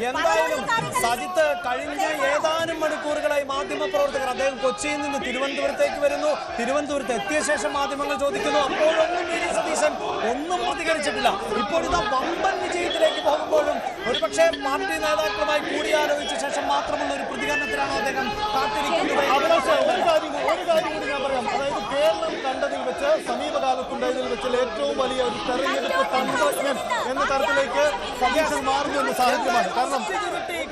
എന്തായാലും സജിത്ത് കഴിഞ്ഞ ഏതാനും മണിക്കൂറുകളായി മാധ്യമപ്രവർത്തകർ അദ്ദേഹം കൊച്ചിയിൽ നിന്ന് തിരുവനന്തപുരത്തേക്ക് വരുന്നു. തിരുവനന്തപുരത്ത് എത്തിയ ശേഷം മാധ്യമങ്ങൾ ചോദിക്കുന്നു. അപ്പോഴൊന്നും വി.ഡി. സതീശൻ ഒന്നും പ്രതികരിച്ചിട്ടില്ല. ഇപ്പോൾ ഇതാ വമ്പൻ വിജയത്തിലേക്ക് പോകുമ്പോഴും ഒരുപക്ഷെ പാർട്ടി നേതാക്കളുമായി കൂടിയാലോചിച്ച ശേഷം മാത്രമുള്ള ഒരു പ്രതികരണത്തിലാണ് അദ്ദേഹം കാത്തിരിക്കുന്നത്. ഒരു കാര്യം കൂടി ഞാൻ പറയാം. അതായത് കേരളം കണ്ടതിൽ വെച്ച് സമീപകാലത്തുണ്ടായതിൽ വെച്ച് ഏറ്റവും വലിയ ഒരു തെരഞ്ഞെടുപ്പ് തന്ത്രജ്ഞൻ എന്ന തരത്തിലേക്ക് സതീശൻ മാറുന്നു എന്ന സാഹചര്യമാണ്. കാരണം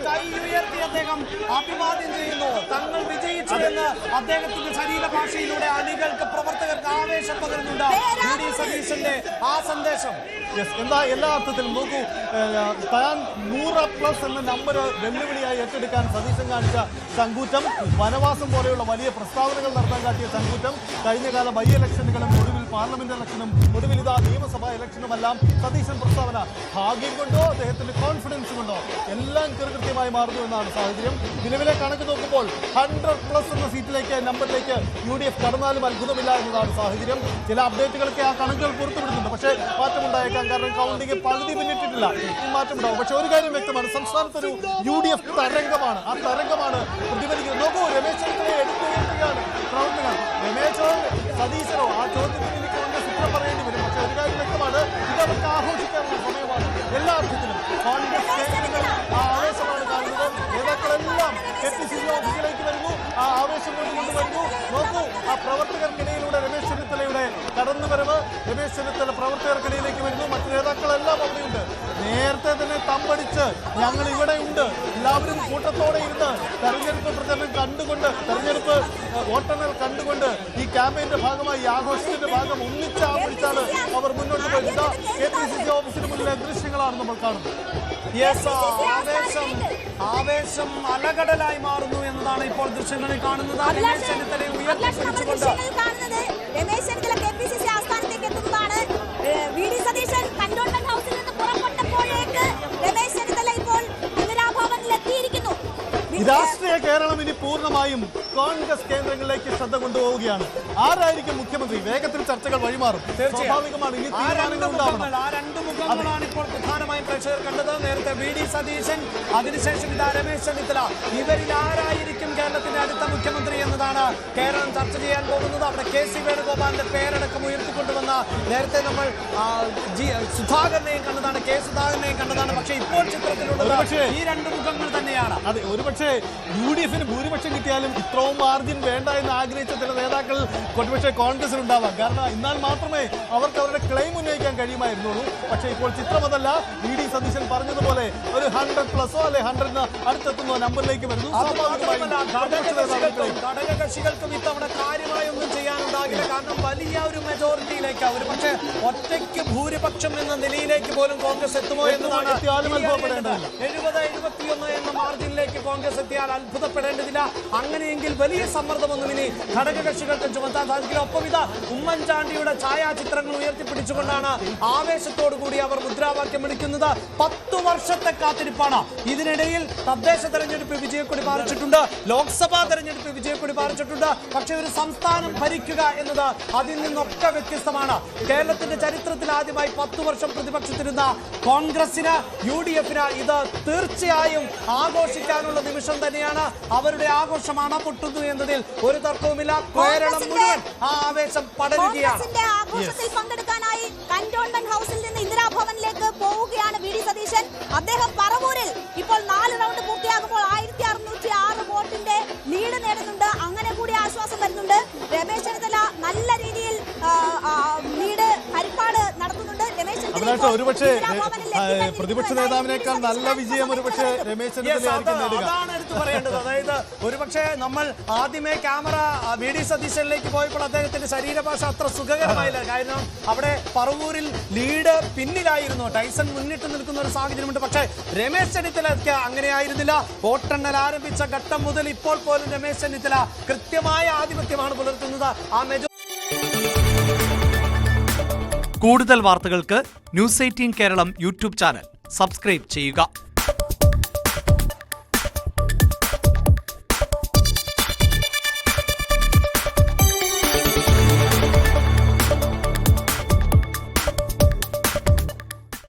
കൈ ഉയർത്തി അദ്ദേഹം അഭിവാദ്യം ചെയ്യുന്നു. തങ്ങൾ വിജയിച്ചതെന്ന് അദ്ദേഹത്തിന്റെ ശരീരഭാഷയിലൂടെ അണികൾക്ക് പ്രവർത്തകർക്ക് ആവേശം പകരുന്നുണ്ട്. വി.ഡി. സതീശന്റെ ആ സന്ദേശം എന്താ എല്ലാ അർത്ഥത്തിലും നോക്കൂ. താൻ 100+ എന്ന നമ്പർ വെല്ലുവിളിയായി ഏറ്റെടുക്കാൻ സതീശൻ കാണിച്ച ചങ്കൂറ്റം, വനവാസം പോലെയുള്ള വലിയ പ്രസ്താവനകൾ നടത്താൻ കാട്ടിയ ചങ്കൂറ്റം, കഴിഞ്ഞകാല ബൈ ഇലക്ഷനുകളും ഒടുവിൽ പാർലമെന്റ് ഇലക്ഷനും ഒടുവിൽ ഇതാ നിയമസഭാ ഇലക്ഷനുമെല്ലാം സതീശൻ പ്രസ്താവന ഭാഗ്യം കൊണ്ടോ അദ്ദേഹത്തിന്റെ കോൺഫിഡൻസ് കൊണ്ടോ എല്ലാം കൃത്യമായി മാറുന്നു എന്നാണ് സാഹചര്യം. നിലവിലെ കണക്ക് നോക്കുമ്പോൾ 100+ എന്ന സീറ്റിലേക്ക് നമ്പറിലേക്ക് UDF കടന്നാലും അത്ഭുതമില്ല എന്നതാണ് സാഹചര്യം. ചില അപ്ഡേറ്റുകളൊക്കെ ആ കണക്കുകൾ പുറത്തുവിടുന്നുണ്ട്. പക്ഷേ മാറ്റമുണ്ടായേക്കാം. കാരണം കൗണ്ടിങ് പകുതി പിന്നിട്ടിട്ടില്ല. മാറ്റമുണ്ടാവും. പക്ഷെ ഒരു കാര്യം വ്യക്തമാണ്, സംസ്ഥാനത്തൊരു UDF തരംഗമാണ്. ആ തരംഗമാണ് പ്രതിഫലിക്കുന്നത്. നോക്കൂ, രമേശ് ചെന്നിത്തലയെ എടുത്തുയർത്തുകയാണ് പ്രവർത്തകർ. രമേശോ സതീശനോ ആ ചോദ്യത്തിന് എനിക്ക് കോൺഗ്രസ് ഉത്തരം പറയേണ്ടി വരും. പക്ഷെ ഒരു കാര്യം വ്യക്തമാണ്, ഇത് അവർക്ക് ആഘോഷിക്കാനുള്ള സമയമാണ്. എല്ലാ അർത്ഥത്തിലും കോൺഗ്രസ് കേന്ദ്രങ്ങൾ ആ ആവേശമാണ് കാണുന്നത്. നേതാക്കളെല്ലാം KPCC ഓഫീസിലേക്ക് വരുന്നു. ആ ആവേശം കൊണ്ടുവരുന്നു. നോക്കൂ, ആ പ്രവർത്തകർക്കിടയിലൂടെ രമേശ് ചെന്നിത്തലയുടെ കടന്നുവരവ്, രമേശ് ചെന്നിത്തല പ്രവർത്തകർക്കിടയിലേക്ക് വരുന്നു. മറ്റു നേതാക്കളെല്ലാം അവിടെയുണ്ട്. നേരത്തെ തന്നെ തമ്പടിച്ച് ഞങ്ങൾ ഇവിടെ ഉണ്ട്, എല്ലാവരും കൂട്ടത്തോടെ ഇരുന്ന് തെരഞ്ഞെടുപ്പ് പ്രചരണം കണ്ടുകൊണ്ട്, തെരഞ്ഞെടുപ്പ് വോട്ടെണ്ണൽ കണ്ടുകൊണ്ട് ഈ ക്യാമ്പയിന്റെ ഭാഗമായി, ഈ ആഘോഷത്തിന്റെ ഭാഗം ഒന്നിച്ചാണ് അവർ മുന്നോട്ട് പോയത്. KPCC ഓഫീസിന് മുന്നിലെ ദൃശ്യങ്ങളാണ് നമ്മൾ കാണുന്നത്. ആവേശം അലകടലായി മാറുന്നു എന്നതാണ് ഇപ്പോൾ ദൃശ്യങ്ങളിൽ കാണുന്നത്. രമേശ് ചെന്നിത്തലയെ ഉയർത്തിപ്പിടിച്ചുകൊണ്ട് രമേശ് ചെന്നിത്തല KPCC ആസ്ഥാനത്തേക്ക് എത്തുന്നതാണ്. വി.ഡി. സതീശൻ കന്റോൺമെന്റ് ഹൗസിൽ നിന്ന് പുറപ്പെട്ടപ്പോഴേക്ക് രമേശ് ചെന്നിത്തല ഇപ്പോൾ ഇന്ദിരാഭവനിൽ എത്തിയിരിക്കുന്നു. രാഷ്ട്രീയ കേരളം ഇനി പൂർണ്ണമായും കോൺഗ്രസ് കേന്ദ്രങ്ങളിലേക്ക് ശ്രദ്ധ കൊണ്ടുപോവുകയാണ്. ആരായിരിക്കും മുഖ്യമന്ത്രി? വേഗത്തിൽ ചർച്ചകൾ വഴിമാറും. സ്വാഭാവികമാണ്. ഇനി തീരുമാനങ്ങൾ ഉണ്ടാവണം. ആ രണ്ട് മുഖങ്ങളാണ് ഇപ്പോൾ പ്രധാനമായും പ്രേക്ഷകർ കണ്ടത്. നേരത്തെ വി.ഡി. സതീശൻ, അതിനുശേഷം ഇതാ രമേശ് ചെന്നിത്തല. ഇവരിൽ ആരായിരിക്കും കേരളത്തിന്റെ അടുത്ത മുഖ്യമന്ത്രി എന്നതാണ് കേരളം ചർച്ച ചെയ്യാൻ പോകുന്നത്. അവിടെ KC വേണുഗോപാലിന്റെ പേരടക്കം ഉയർത്തിക്കൊണ്ടുവന്ന നേരത്തെ നമ്മൾ സുധാകരനെയും കണ്ടതാണ്, K. സുധാകരനെയും കണ്ടതാണ്. പക്ഷേ ഇപ്പോൾ ചിത്രത്തിലുള്ളത് ഈ രണ്ട് മുഖങ്ങൾ തന്നെയാണ്. അതെ, ഒരുപക്ഷെ UDFന് ഭൂരിപക്ഷം കിട്ടിയാലും ഇത്രയും മാർജിൻ വേണ്ട എന്ന് ആഗ്രഹിച്ച ചില നേതാക്കൾ ഒരുപക്ഷെ കോൺഗ്രസിലുണ്ടാവാം. കാരണം എന്നാൽ മാത്രമേ അവർക്ക് അവരുടെ ക്ലെയിം ഉന്നയിക്കാൻ കഴിയുമായിരുന്നുള്ളൂ. പക്ഷേ ഇപ്പോൾ ചിത്രം അതല്ല. വി.ഡി. സതീശൻ പറഞ്ഞതുപോലെ ഒരു 100+ അല്ലെ 100 അടുത്തെത്തുന്ന നമ്പറിലേക്ക് വരുന്നു. ഘടകകക്ഷികൾക്കും ഇത്തവണ കാര്യമായി ഒന്നും ചെയ്യാനുണ്ടാകില്ല. കാരണം വലിയ ഒരു മെജോറിറ്റിയിലേക്ക്, ഒരു പക്ഷേ ഒറ്റയ്ക്ക് ഭൂരിപക്ഷം എന്ന നിലയിലേക്ക് പോലും കോൺഗ്രസ് എത്തുമോ എന്നതാണ് 70-71 എന്ന മാർജിനിലേക്ക് കോൺഗ്രസ് എത്തിയാൽ അത്ഭുതപ്പെടേണ്ടതില്ല. അങ്ങനെയെങ്കിൽ വലിയ സമ്മർദ്ദമൊന്നും ഇനി ഘടകകക്ഷികൾക്ക് ചുമത്താൻ സാധിക്കില്ല. ഒപ്പം ഇതാ ഉമ്മൻചാണ്ടിയുടെ ഛായാചിത്രങ്ങൾ ഉയർത്തിപ്പിടിച്ചുകൊണ്ടാണ് ആവേശത്തോടു കൂടി അവർ മുദ്രാവാക്യം വിളിക്കുന്നത്. 10 വർഷത്തെ കാത്തിരിപ്പാണ്. ഇതിനിടയിൽ തദ്ദേശ തെരഞ്ഞെടുപ്പ് വിജയക്കൊടി പാറിച്ചിട്ടുണ്ട്, ലോക്സഭാ തെരഞ്ഞെടുപ്പ് വിജയക്കൊടി പാറിച്ചിട്ടുണ്ട്. പക്ഷെ ഒരു സംസ്ഥാനം ഭരിക്കുക എന്നത് അതിൽ നിന്നൊക്കെ വ്യത്യസ്തമാണ്. കേരളത്തിന്റെ ചരിത്രത്തിൽ ആദ്യമായി 10 വർഷം പ്രതിപക്ഷത്തിരുന്ന കോൺഗ്രസിന്, UDFന് ഇത് തീർച്ചയായും ആഘോഷിക്കാനുള്ള നിമിഷം തന്നെയാണ്. അവരുടെ ആഘോഷമാണ് പൊട്ടുന്നു എന്നതിൽ ഒരു തർക്കവുമില്ല. കേരളം മുഴുവൻ ആ ആവേശം പടരുകയാണ്. ആഘോഷത്തിൽ പങ്കെടുക്കാനായി കന്റോൺമെന്റ് ഹൗസിൽ നിന്ന് ഇന്ദിരാഭവനിലേക്ക് പോവുകയാണ് വി.ഡി. സതീശൻ. അദ്ദേഹം പറവൂരിൽ ഇപ്പോൾ 4 റൗണ്ട് പൂർത്തിയാകുമ്പോൾ 1606 വോട്ടിന്റെ ലീഡ് നേടുന്നുണ്ട്. അങ്ങനെ കൂടി ആശ്വാസം വരുന്നുണ്ട്. രമേശ് ചെന്നിത്തല നല്ല രീതിയിൽ ലീഡ് ഹരിപ്പാട് നടത്തുന്നുണ്ട്. രമേശ് ചെന്നിത്തല ഒരുപക്ഷെ പ്രതിപക്ഷ നേതാവിനേക്കാൾ നല്ല വിജയം ഒരുപക്ഷെ രമേശ് അതാണ് എടുത്തു പറയേണ്ടത്. അതായത് ഒരുപക്ഷെ നമ്മൾ ആദ്യമേ ക്യാമറ വി.ഡി. സതീശനിലേക്ക് പോയപ്പോൾ അദ്ദേഹത്തിന്റെ ശരീരഭാഷ അത്ര സുഖകരമായില്ല. കാരണം അവിടെ പറവൂരിൽ ലീഡ് പിന്നിലായിരുന്നു, ടൈസൺ മുന്നിട്ട് നിൽക്കുന്ന ഒരു സാഹചര്യമുണ്ട്. പക്ഷേ രമേശ് ചെന്നിത്തലയ്ക്ക് അങ്ങനെയായിരുന്നില്ല. വോട്ടെണ്ണൽ ആരംഭിച്ച ഘട്ടം മുതൽ ഇപ്പോൾ പോലും രമേശ് ചെന്നിത്തല കൃത്യമായ ആധിപത്യമാണ് പുലർത്തുന്നത്. ആ കൂടുതൽ വാർത്തകൾക്ക് News 18 Keralam YouTube channel subscribe ചെയ്യുക.